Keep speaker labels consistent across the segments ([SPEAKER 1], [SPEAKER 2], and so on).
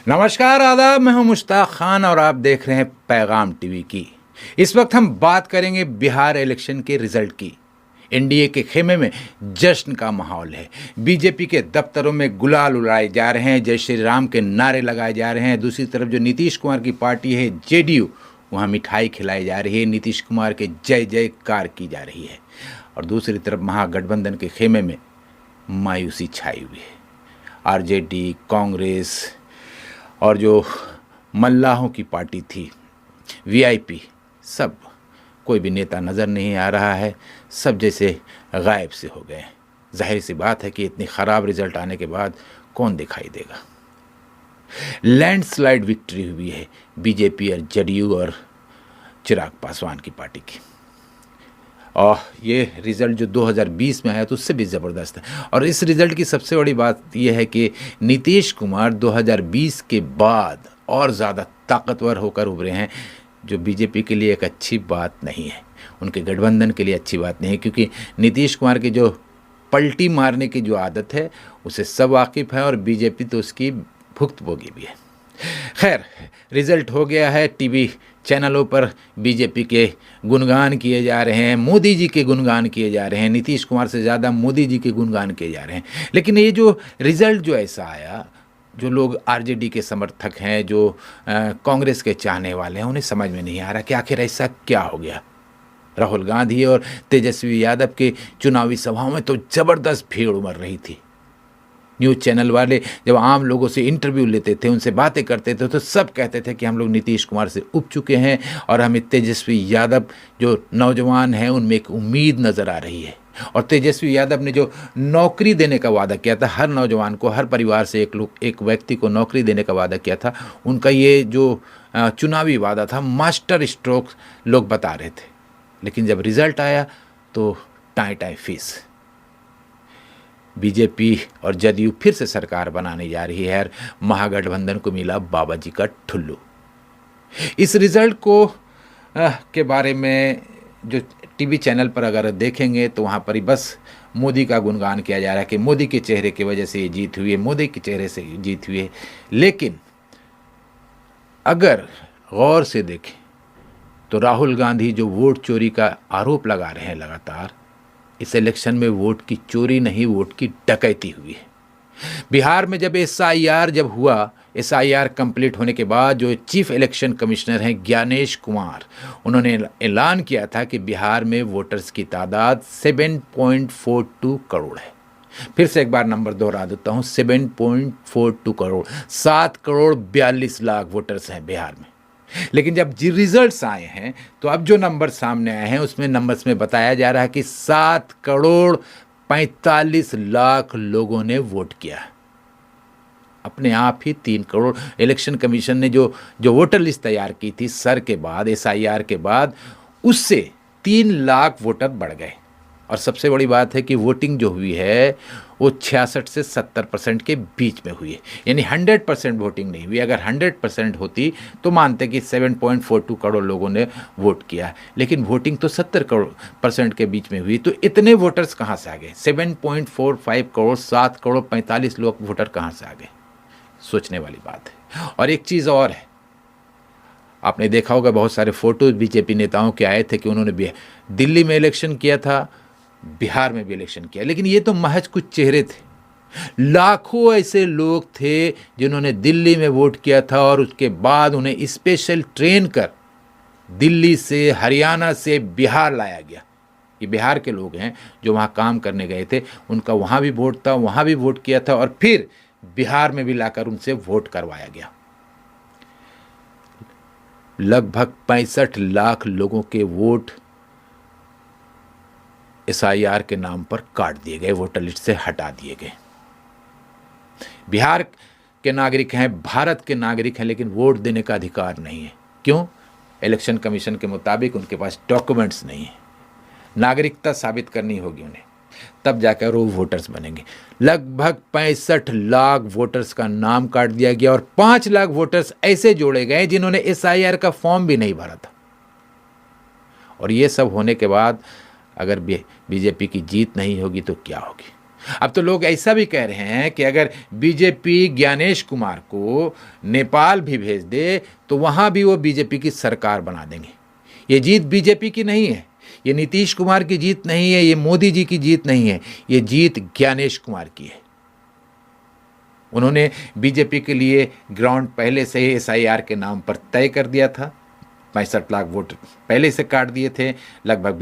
[SPEAKER 1] नमस्कार, आदाब। मैं हूं मुश्ताक खान और आप देख रहे हैं पैगाम टीवी की। इस वक्त हम बात करेंगे बिहार इलेक्शन के रिजल्ट की। एनडीए के खेमे में जश्न का माहौल है। बीजेपी के दफ्तरों में गुलाल उड़ाए जा रहे हैं, जय श्री राम के नारे लगाए जा रहे हैं। दूसरी तरफ जो नीतीश कुमार की पार्टी है जेडीयू, वहाँ मिठाई खिलाई जा रही है, नीतीश कुमार के जय जयकार की जा रही है। और दूसरी तरफ महागठबंधन के खेमे में मायूसी छाई हुई है। आरजेडी, कांग्रेस और जो मल्लाहों की पार्टी थी वीआईपी, सब कोई भी नेता नज़र नहीं आ रहा है। सब जैसे गायब से हो गए। जाहिर सी बात है कि इतनी ख़राब रिजल्ट आने के बाद कौन दिखाई देगा। लैंडस्लाइड विक्ट्री हुई है बीजेपी और जेडीयू और चिराग पासवान की पार्टी की। और ये रिज़ल्ट जो 2020 में आया तो उससे भी ज़बरदस्त है। और इस रिज़ल्ट की सबसे बड़ी बात यह है कि नीतीश कुमार 2020 के बाद और ज़्यादा ताकतवर होकर उभरे हैं, जो बीजेपी के लिए एक अच्छी बात नहीं है, उनके गठबंधन के लिए अच्छी बात नहीं है। क्योंकि नीतीश कुमार की जो पलटी मारने की जो आदत है उसे सब वाकिफ़ है और बीजेपी तो उसकी भुक्तभोगी भी है। खैर, रिज़ल्ट हो गया है। टीवी चैनलों पर बीजेपी के गुणगान किए जा रहे हैं, मोदी जी के गुणगान किए जा रहे हैं, नीतीश कुमार से ज़्यादा मोदी जी के गुणगान किए जा रहे हैं। लेकिन ये जो रिज़ल्ट जो ऐसा आया, जो लोग आरजेडी के समर्थक हैं, जो कांग्रेस के चाहने वाले हैं, उन्हें समझ में नहीं आ रहा कि आखिर ऐसा क्या हो गया। राहुल गांधी और तेजस्वी यादव के चुनावी सभाओं में तो ज़बरदस्त भीड़ उमड़ रही थी। न्यूज़ चैनल वाले जब आम लोगों से इंटरव्यू लेते थे, उनसे बातें करते थे, तो सब कहते थे कि हम लोग नीतीश कुमार से उब चुके हैं और हमें तेजस्वी यादव जो नौजवान हैं उनमें एक उम्मीद नज़र आ रही है। और तेजस्वी यादव ने जो नौकरी देने का वादा किया था, हर नौजवान को, हर परिवार से एक व्यक्ति को नौकरी देने का वादा किया था, उनका ये जो चुनावी वादा था मास्टर स्ट्रोक लोग बता रहे थे। लेकिन जब रिज़ल्ट आया तो टाई टाई फीस। बीजेपी और जदयू फिर से सरकार बनाने जा रही है और महागठबंधन को मिला बाबा जी का ठुल्लू। इस रिज़ल्ट को के बारे में जो टीवी चैनल पर अगर देखेंगे तो वहाँ पर ही बस मोदी का गुणगान किया जा रहा है कि मोदी के चेहरे की वजह से ये जीत हुई है, मोदी के चेहरे से जीत हुई है। लेकिन अगर गौर से देखें तो राहुल गांधी जो वोट चोरी का आरोप लगा रहे हैं लगातार, इस इलेक्शन में वोट की चोरी नहीं, वोट की डकैती हुई है। बिहार में जब एसआईआर हुआ, एसआईआर कंप्लीट होने के बाद जो चीफ इलेक्शन कमिश्नर हैं ज्ञानेश कुमार, उन्होंने ऐलान किया था कि बिहार में वोटर्स की तादाद 7.42 करोड़ है। फिर से एक बार नंबर दोहरा देता हूँ, 7.42 करोड़, 7 करोड़ 42 लाख वोटर्स हैं बिहार में। लेकिन जब जी रिजल्ट्स आए हैं तो अब जो नंबर सामने आए हैं उसमें नंबर्स में बताया जा रहा है कि 7 करोड़ 45 लाख लोगों ने वोट किया। अपने आप ही 3 करोड़, इलेक्शन कमीशन ने जो वोटर लिस्ट तैयार की थी सर के बाद, एसआईआर के बाद, उससे 3 लाख वोटर बढ़ गए। और सबसे बड़ी बात है कि वोटिंग जो हुई है वो 66 से 70% के बीच में हुई है, यानी 100% वोटिंग नहीं हुई। अगर 100% होती तो मानते कि 7.42 करोड़ लोगों ने वोट किया, लेकिन वोटिंग तो 70% के बीच में हुई। तो इतने वोटर्स कहाँ से आ गए? 7.45 करोड़, 7 करोड़ 45 लोग वोटर कहाँ से आ गए? सोचने वाली बात है। और एक चीज़ और है, आपने देखा होगा बहुत सारे फोटोज बीजेपी नेताओं के आए थे कि उन्होंने दिल्ली में इलेक्शन किया था, बिहार में भी इलेक्शन किया, लेकिन ये तो महज कुछ चेहरे थे। लाखों ऐसे लोग थे जिन्होंने दिल्ली में वोट किया था और उसके बाद उन्हें स्पेशल ट्रेन कर दिल्ली से, हरियाणा से बिहार लाया गया। ये बिहार के लोग हैं जो वहाँ काम करने गए थे, उनका वहाँ भी वोट था, वहाँ भी वोट किया था और फिर बिहार में भी लाकर उनसे वोट करवाया गया। लगभग 65 लाख लोगों के वोट एसआईआर के नाम पर काट दिए गए, वोटर लिस्ट से हटा दिए गए। बिहार के नागरिक हैं, भारत के नागरिक हैं, लेकिन वोट देने का अधिकार नहीं है। क्यों? इलेक्शन कमीशन के मुताबिक उनके पास डॉक्यूमेंट्स नहीं है, नागरिकता साबित करनी होगी उन्हें, तब जाकर वो वोटर्स बनेंगे। लगभग 65 लाख वोटर्स का नाम काट दिया गया और 5 लाख वोटर्स ऐसे जोड़े गए जिन्होंने एसआईआर का फॉर्म भी नहीं भरा था। और ये सब होने के बाद अगर बीजेपी की जीत नहीं होगी तो क्या होगी? अब तो लोग ऐसा भी कह रहे हैं कि अगर बीजेपी ज्ञानेश कुमार को नेपाल भी भेज दे तो वहाँ भी वो बीजेपी की सरकार बना देंगे। ये जीत बीजेपी की नहीं है, ये नीतीश कुमार की जीत नहीं है, ये मोदी जी की जीत नहीं है, ये जीत ज्ञानेश कुमार की है। उन्होंने बीजेपी के लिए ग्राउंड पहले से ही SIR के नाम पर तय कर दिया था। 65 लाख वोट पहले से काट दिए थे। लगभग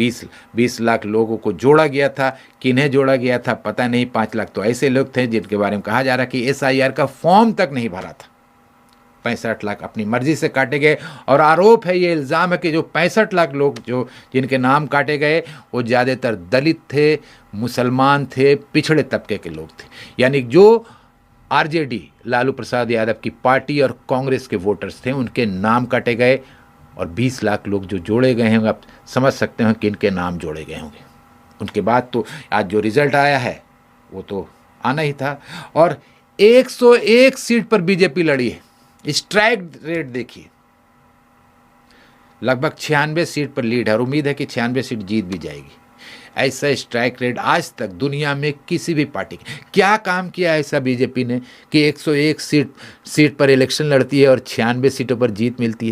[SPEAKER 1] 20 लाख लोगों को जोड़ा गया था। किन्हें जोड़ा गया था पता नहीं। 5 लाख तो ऐसे लोग थे जिनके बारे में कहा जा रहा कि SIR का फॉर्म तक नहीं भरा था। 65 लाख अपनी मर्जी से काटे गए। और आरोप है, ये इल्ज़ाम है कि जो 65 लाख लोग जिनके नाम काटे गए वो ज़्यादातर दलित थे, मुसलमान थे, पिछड़े तबके के लोग थे। यानी जो RJD लालू प्रसाद यादव की पार्टी और कांग्रेस के वोटर्स थे उनके नाम काटे गए। और 20 लाख लोग जो जोड़े गए हैं, आप समझ सकते हैं कि इनके नाम जोड़े गए होंगे। उनके बाद तो आज जो रिजल्ट आया है वो तो आना ही था। और 101 सीट पर बीजेपी लड़ी है। स्ट्राइक रेट देखिए, लगभग 96 सीट पर लीड है और उम्मीद है कि 96 सीट जीत भी जाएगी। ऐसा स्ट्राइक रेट आज तक दुनिया में किसी भी पार्टी क्या काम किया ऐसा बीजेपी ने कि 101 सीट पर इलेक्शन लड़ती है और 96 सीटों पर जीत मिलती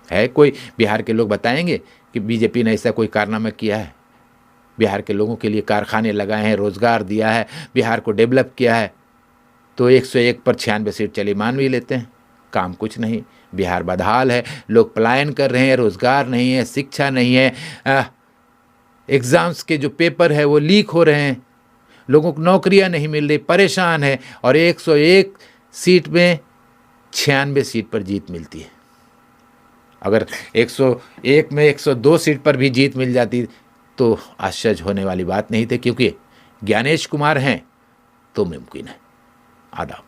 [SPEAKER 1] है कोई? बिहार के लोग बताएंगे कि बीजेपी ने ऐसा कोई कारनामा किया है? बिहार के लोगों के लिए कारखाने लगाए हैं, रोजगार दिया है, बिहार को डेवलप किया है, तो 101 पर 96 सीट चली मान भी लेते हैं। काम कुछ नहीं। बिहार बदहाल है, लोग पलायन कर रहे हैं, रोजगार नहीं है, शिक्षा नहीं है, एग्ज़ाम्स के जो पेपर है वो लीक हो रहे हैं, लोगों को नौकरियां नहीं मिल रही, परेशान है। और 101 सीट में 96 सीट पर जीत मिलती है। अगर 101 में 102 सीट पर भी जीत मिल जाती तो आश्चर्य होने वाली बात नहीं थी, क्योंकि ज्ञानेश कुमार हैं तो मुमकिन है। आदाब।